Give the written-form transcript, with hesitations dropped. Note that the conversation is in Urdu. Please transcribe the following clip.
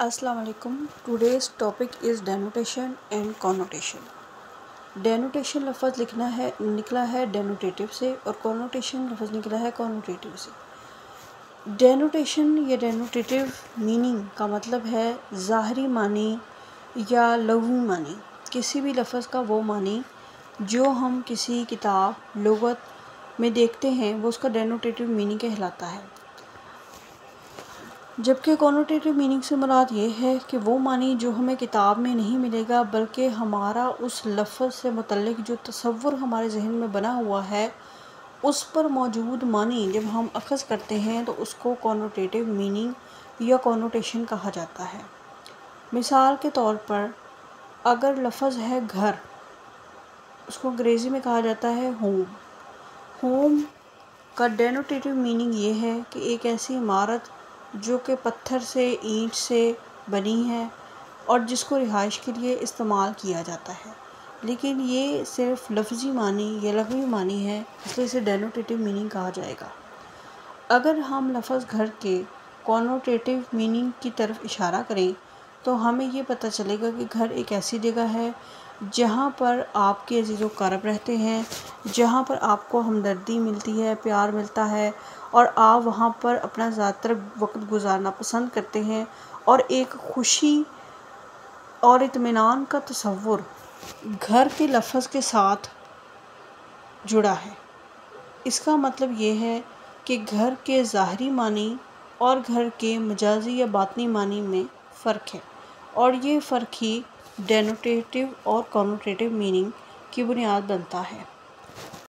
السلام علیکم. Today's topic is denotation and connotation. Denotation لفظ نکلا ہے ڈینوٹیٹو سے اور کونوٹیشن لفظ نکلا ہے کونوٹیٹو سے. ڈینوٹیشن یا ڈینوٹیٹو میننگ کا مطلب ہے ظاہری معنی یا لغوی معنی. کسی بھی لفظ کا وہ معنی جو ہم کسی کتاب لغت میں دیکھتے ہیں وہ اس کا ڈینوٹیٹو میننگ کہلاتا ہے. جبکہ کونوٹیٹو میننگ سے مراد یہ ہے کہ وہ معنی جو ہمیں کتاب میں نہیں ملے گا بلکہ ہمارا اس لفظ سے متعلق جو تصور ہمارے ذہن میں بنا ہوا ہے اس پر موجود معنی جب ہم اخذ کرتے ہیں تو اس کو کونوٹیٹو میننگ یا کونوٹیشن کہا جاتا ہے. مثال کے طور پر اگر لفظ ہے گھر، اس کو انگریزی میں کہا جاتا ہے ہوم. ہوم کا ڈینوٹیٹو میننگ یہ ہے کہ ایک ایسی عمارت جو کہ پتھر سے اینٹ سے بنی ہے اور جس کو رہائش کے لیے استعمال کیا جاتا ہے، لیکن یہ صرف لفظی معنی یا لغوی معنی ہے اس لیے اسے ڈینوٹیٹو میننگ کہا جائے گا. اگر ہم لفظ گھر کے کونوٹیٹو میننگ کی طرف اشارہ کریں تو ہمیں یہ پتہ چلے گا کہ گھر ایک ایسی جگہ ہے جہاں پر آپ کے عزیز و اقارب رہتے ہیں، جہاں پر آپ کو ہمدردی ملتی ہے، پیار ملتا ہے اور آپ وہاں پر اپنا زیادہ تر وقت گزارنا پسند کرتے ہیں اور ایک خوشی اور اطمینان کا تصور گھر کے لفظ کے ساتھ جڑا ہے. اس کا مطلب یہ ہے کہ گھر کے ظاہری معنی اور گھر کے مجازی یا باطنی معنی میں فرق ہے اور یہ فرق ہی ڈینوٹیٹو اور کونوٹیٹو میننگ کی بنیاد بنتا ہے.